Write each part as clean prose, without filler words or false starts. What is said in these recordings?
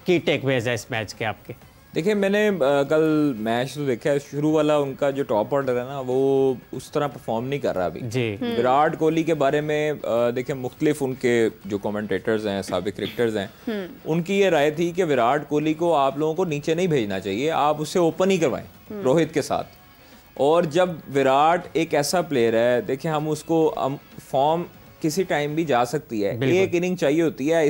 की टेकअवेज है इस मैच के आपके? देखिए मैंने कल मैच तो देखा है, शुरू वाला उनका जो टॉप ऑर्डर है ना वो उस तरह परफॉर्म नहीं कर रहा अभी जी। विराट कोहली के बारे में देखिए मुख्तलिफ उनके जो कमेंटेटर्स हैं, साबिक क्रिकेटर्स हैं, उनकी ये राय थी कि विराट कोहली को आप लोगों को नीचे नहीं भेजना चाहिए, आप उससे ओपन ही करवाएं रोहित के साथ। और जब विराट एक ऐसा प्लेयर है, देखिए हम उसको फॉर्म किसी टाइम भी जा सकती है, एक इनिंग चाहिए होती है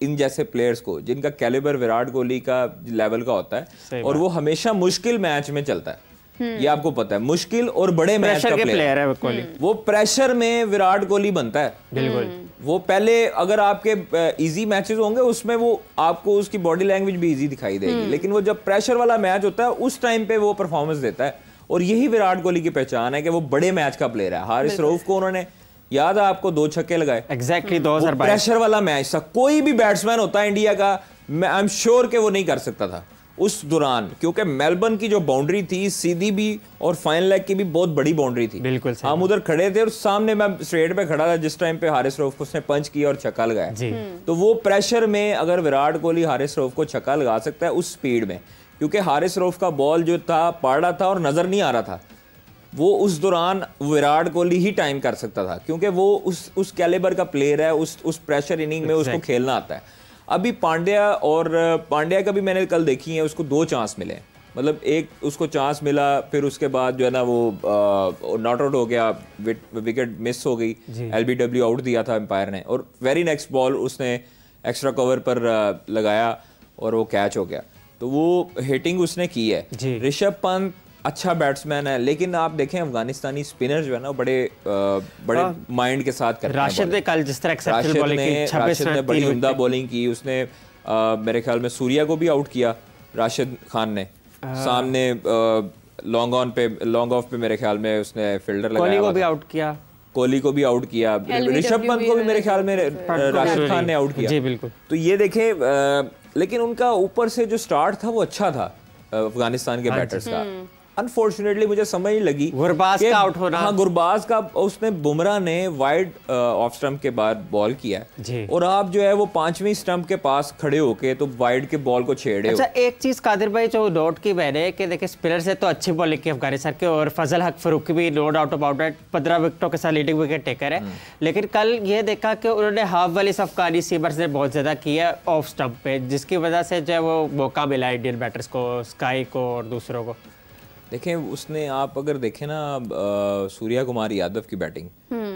इन जैसे प्लेयर्स को जिनका कैलिबर विराट कोहली का लेवल का होता है, और वो हमेशा मुश्किल मैच में चलता है। ये आपको पता है, मुश्किल और बड़े मैच का प्लेयर है कोहली। वो प्रेशर में विराट कोहली बनता है। बिल्कुल। वो पहले अगर आपके इजी मैचेस होंगे उसमें वो आपको उसकी बॉडी लैंग्वेज भी इजी दिखाई देगी, लेकिन वो जब प्रेशर वाला मैच होता है उस टाइम पे वो परफॉर्मेंस देता है। और यही विराट कोहली की पहचान है कि वो बड़े मैच का प्लेयर है। हारिस रऊफ को उन्होंने, याद है आपको, 2 छक्के लगाए। एग्जैक्टली 2022 प्रेशर वाला मैच था। कोई भी बैट्समैन होता है इंडिया का, आई एम श्योर कि वो नहीं कर सकता था उस दौरान, क्योंकि मेलबर्न की जो बाउंड्री थी सीधी भी और फाइन लेग की भी बहुत बड़ी बाउंड्री थी। बिल्कुल हम उधर खड़े थे और सामने मैं स्ट्रेट पे खड़ा था जिस टाइम पे हारिस रऊफ को उसने पंच किया और छक्का लगाया। तो वो प्रेशर में अगर विराट कोहली हारिस रऊफ को छक्का लगा सकता है उस स्पीड में, क्योंकि हारिस रऊफ का बॉल जो था पड़ रहा था और नजर नहीं आ रहा था, वो उस दौरान विराट कोहली ही टाइम कर सकता था, क्योंकि वो उस कैलिबर का प्लेयर है, उस प्रेशर इनिंग में उसको खेलना आता है। अभी पांड्या का भी मैंने कल देखी है, उसको 2 चांस मिले, मतलब एक उसको चांस मिला, फिर उसके बाद जो है ना वो नॉट आउट हो गया, विकेट मिस हो गई, LBW आउट दिया था एम्पायर ने, और वेरी नेक्स्ट बॉल उसने एक्स्ट्रा कवर पर लगाया और वो कैच हो गया। तो वो हिटिंग उसने की है। ऋषभ पंत अच्छा बैट्समैन है, लेकिन आप देखें अफगानिस्तानी स्पिनर जो है ना बड़े माइंड के साथ करते हैं। राशिद ने कल जिस तरह एक्सेप्शनल बॉलिंग की, राशिद ने बड़ी उम्दा बॉलिंग की। उसने मेरे ख्याल में सूर्या को भी आउट किया राशिद खान ने, सामने लॉन्ग ऑफ पे मेरे ख्याल में उसने फील्डर लगाया। कोहली को भी आउट किया, कोहली को भी आउट किया, ऋषभ पंत को भी मेरे ख्याल में राशिद खान ने आउट किया। जी बिल्कुल। तो ये देखें, लेकिन उनका ऊपर से जो स्टार्ट था वो अच्छा था अफगानिस्तान के बैटर्स का। अनफॉर्चुनेटली मुझे समझ नहीं लगी गुरबाज का आउट होना। हाँ, गुरबाज का, उसने बुमराह ने वाइड ऑफ स्टंप के बाद बॉल किया, और आप जो है वो 5वीं स्टंप के पास खड़े होके तो वाइड के बॉल को छेड़े। अच्छा, एक चीज कादिर भाई जो नोट की मैंने कि देखिए स्पिनर से तो अच्छी बॉलिंग की अफगानिस्तान के, और फजल हक फरूकी भी नो डाउट अबाउट इट 15 विकेटों के साथ लीडिंग विकेट टेकर है, लेकिन कल ये देखा कि उन्होंने हाफ वाली अफगानी सीमर्स ने बहुत ज्यादा किया ऑफ स्टंप पे, जिसकी वजह से जो है वो मौका मिला इंडियन बैटर्स को, स्काई को और दूसरों को। देखें उसने, आप अगर देखें ना सूर्या कुमार यादव की बैटिंग,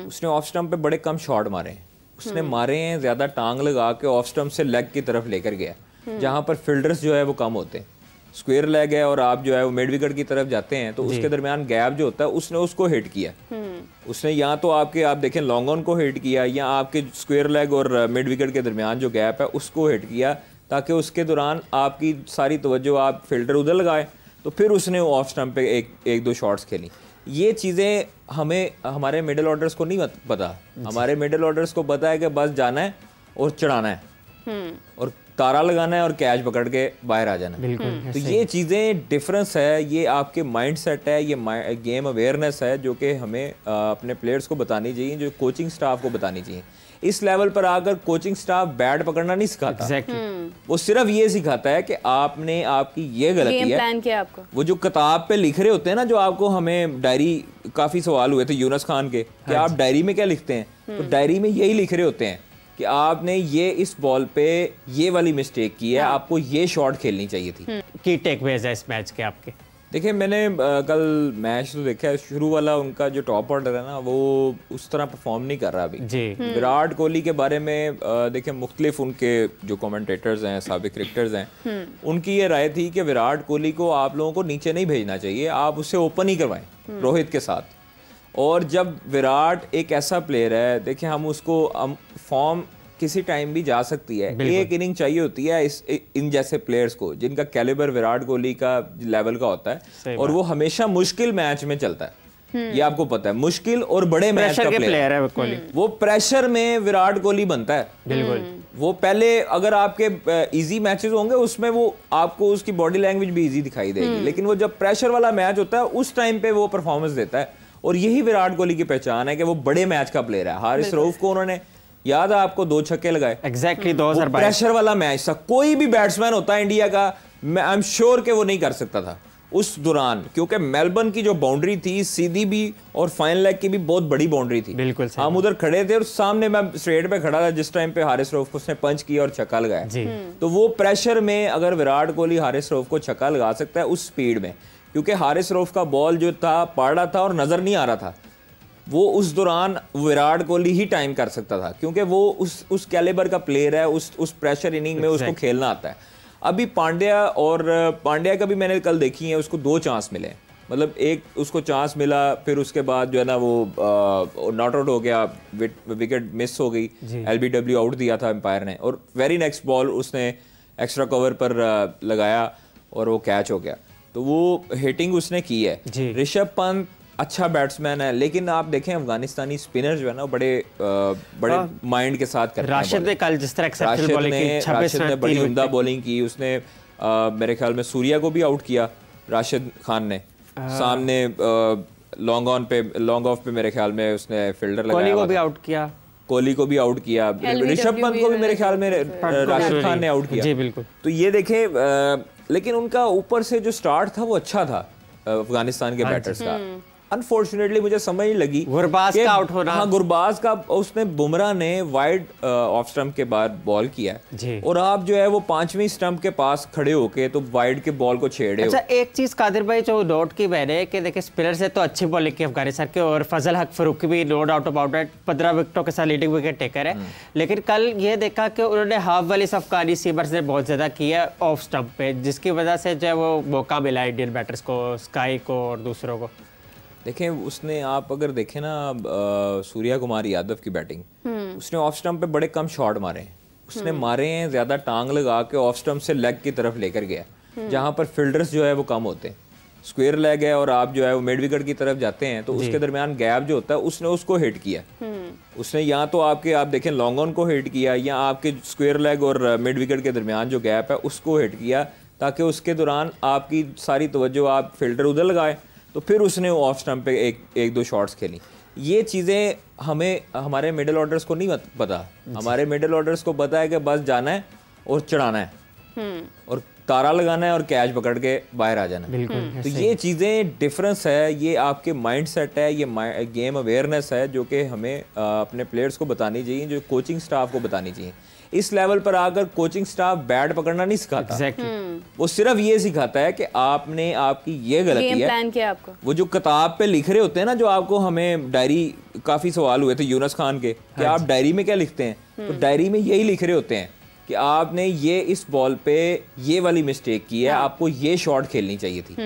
उसने ऑफ स्टंप पे बड़े कम शॉट मारे हैं, उसने मारे हैं ज्यादा टांग लगा के ऑफ स्टंप से लेग की तरफ लेकर गया, जहां पर फील्डर्स जो है वो कम होते हैं। स्क्वायर लेग है और आप जो है वो मिड विकेट की तरफ जाते हैं, तो उसके दरमियान गैप जो होता है उसने उसको हिट किया। उसने या तो आप देखें लॉन्ग ऑन को हिट किया, या आपके स्क्वायर लेग और मिड विकेट के दरमियान जो गैप है उसको हिट किया, ताकि उसके दौरान आपकी सारी तवज्जो आप फील्डर उधर लगाए, तो फिर उसने ऑफ स्टंप पे एक दो शॉट्स खेली। ये चीज़ें हमें, हमारे मिडिल ऑर्डर्स को नहीं पता। हमारे मिडिल ऑर्डर्स को पता है कि बस जाना है और चढ़ाना है और तारा लगाना है और कैच पकड़ के बाहर आ जाना है। तो ये चीज़ें डिफरेंस है, ये आपके माइंड सेट है, ये गेम अवेयरनेस है जो कि हमें अपने प्लेयर्स को बतानी चाहिए, जो कोचिंग स्टाफ को बतानी चाहिए। इस लेवल पर आकर कोचिंग स्टाफ बैट पकड़ना नहीं सिखाता। वो सिर्फ ये सिखाता है कि आपने, आपकी ये गलती है, प्लान किया आपको। वो जो किताब पे लिख रहे होते हैं ना, जो आपको, हमें डायरी, काफी सवाल हुए थे यूनस खान के कि आप डायरी में क्या लिखते हैं, तो डायरी में यही लिख रहे होते हैं कि आपने ये इस बॉल पे ये वाली मिस्टेक की है, आपको ये शॉट खेलनी चाहिए थी। की टेकअवेज है इस मैच के आपके? देखिए मैंने कल मैच तो देखा है, शुरू वाला उनका जो टॉप ऑर्डर है ना वो उस तरह परफॉर्म नहीं कर रहा अभी। विराट कोहली के बारे में देखिए मुख्तलिफ उनके जो कमेंटेटर्स हैं, साबिक क्रिकेटर्स हैं, उनकी ये राय थी कि विराट कोहली को आप लोगों को नीचे नहीं भेजना चाहिए, आप उससे ओपन ही करवाएं रोहित के साथ। और जब विराट एक ऐसा प्लेयर है, देखिए हम उसको फॉर्म किसी टाइम भी जा सकती है, एक इनिंग चाहिए होती है इन जैसे प्लेयर्स को जिनका कैलिबर विराट कोहली का लेवल का होता है, और वो हमेशा मुश्किल मैच में चलता है। ये आपको पता है, मुश्किल और बड़े मैच का प्लेयर है कोहली। वो प्रेशर में विराट कोहली बनता है। बिल्कुल। वो पहले अगर आपके इजी मैचेस होंगे उसमें वो आपको उसकी बॉडी लैंग्वेज भी इजी दिखाई देगी, लेकिन वो जब प्रेशर वाला मैच होता है उस टाइम पे वो परफॉर्मेंस देता है। और यही विराट कोहली की पहचान है कि वो बड़े मैच का प्लेयर है। हारिस रऊफ को उन्होंने, याद है आपको 2 छक्के लगाए एग्जैक्टली 2022 प्रेशर वाला मैच था। कोई भी बैट्समैन होता है इंडिया का, आई एम श्योर कि वो नहीं कर सकता था उस दौरान, क्योंकि मेलबर्न की जो बाउंड्री थी सीधी भी और फाइन लेग की भी बहुत बड़ी बाउंड्री थी। बिल्कुल सही। हम उधर खड़े थे और सामने मैं स्ट्रेट पे खड़ा था जिस टाइम पे हारिस रऊफ को उसने पंच किया और छक्का लगाया। तो वो प्रेशर में अगर विराट कोहली हारिस रऊफ को छक्का लगा सकता है उस स्पीड में, क्योंकि हारिस रऊफ का बॉल जो था पड़ रहा था और नजर नहीं आ रहा था, वो उस दौरान विराट कोहली ही टाइम कर सकता था, क्योंकि वो उस कैलिबर का प्लेयर है, उस प्रेशर इनिंग में उसको खेलना आता है। अभी पांड्या का भी मैंने कल देखी है, उसको 2 चांस मिले, मतलब एक उसको चांस मिला, फिर उसके बाद जो है ना वो नॉट आउट हो गया, विकेट मिस हो गई, LBW आउट दिया था एम्पायर ने, और वेरी नेक्स्ट बॉल उसने एक्स्ट्रा कवर पर लगाया और वो कैच हो गया। तो वो हिटिंग उसने की है। ऋषभ पंत अच्छा बैट्समैन है, लेकिन आप देखें अफगानिस्तानी स्पिनर जो है ना बड़े माइंड के साथ करते हैं। राशिद ने कल जिस तरह एक्सेप्शनल बॉलिंग की, राशिद ने बड़ी उम्दा बॉलिंग की, उसने मेरे ख्याल में सूर्या को भी आउट किया राशिद खान ने, सामने लॉन्ग ऑफ पे मेरे ख्याल में उसने फील्डर लगाया, कोहली को भी आउट किया, ऋषभ पंत को भी मेरे ख्याल में राशिद खान ने आउट किया। जी बिल्कुल। तो ये देखें, लेकिन उनका ऊपर से जो स्टार्ट था वो अच्छा था अफगानिस्तान के बैटर्स का। अनफॉर्चुनेटली मुझे समझ नहीं लगी गुरबाज का आउट होना। हाँ, गुरबाज का उसने बुमराह ने वाइड ऑफ स्टंप के बाद बॉल किया और आप जो है वो 5वीं स्टंप के पास खड़े होके तो वाइड के बॉल को छेड़े। अच्छा, एक चीज कादिर भाई जो डॉट की बहन है कि देखिए स्पिनर से तो अच्छी बॉलिंग की अफगानिस्तान के, और फजल हक फरूकी भी नो डाउट अबाउट इट 15 विकेटों के साथ लीडिंग विकेट टेकर है। लेकिन कल ये देखा कि उन्होंने हाफ वाली अफगानी सीमर्स ने बहुत ज्यादा किया ऑफ स्टंप पे, जिसकी वजह से जो है वो मौका मिला इंडियन बैटर्स को, स्काई को और दूसरों को। देखें, उसने आप अगर देखें ना सूर्या कुमार यादव की बैटिंग, उसने ऑफ स्टंप पे बड़े कम शॉट मारे हैं, उसने मारे हैं ज्यादा टांग लगा के ऑफ स्टंप से लेग की तरफ लेकर गया, जहां पर फील्डर्स जो है वो कम होते हैं। स्क्वायर लेग है और आप जो है वो मिड विकेट की तरफ जाते हैं, तो उसके दरमियान गैप जो होता है उसने उसको हिट किया। उसने या तो आप देखें लॉन्ग ऑन को हिट किया, या आपके स्क्वायर लेग और मिड विकेट के दरमियान जो गैप है उसको हिट किया, ताकि उसके दौरान आपकी सारी तवज्जो आप फील्डर उधर लगाए, तो फिर उसने ऑफ स्टंप पे एक दो शॉट्स खेली। ये चीज़ें हमें हमारे मिडिल ऑर्डर्स को नहीं पता। हमारे मिडिल ऑर्डर्स को पता है कि बस जाना है और चढ़ाना है और तारा लगाना है और कैच पकड़ के बाहर आ जाना है। तो ये चीज़ें डिफरेंस है, ये आपके माइंड सेट है, ये गेम अवेयरनेस है जो कि हमें अपने प्लेयर्स को बतानी चाहिए, जो कोचिंग स्टाफ को बतानी चाहिए। इस लेवल पर आकर कोचिंग स्टाफ बैट पकड़ना नहीं सिखाता। वो सिर्फ ये सिखाता है कि आपने आपकी ये गलती है, प्लान किया आपको। वो जो किताब पे लिख रहे होते हैं ना, जो आपको हमें डायरी, काफी सवाल हुए थे यूनस खान के कि आप डायरी में क्या लिखते हैं, तो डायरी में यही लिख रहे होते हैं कि आपने ये इस बॉल पे ये वाली मिस्टेक की है, आपको ये शॉट खेलनी चाहिए थी।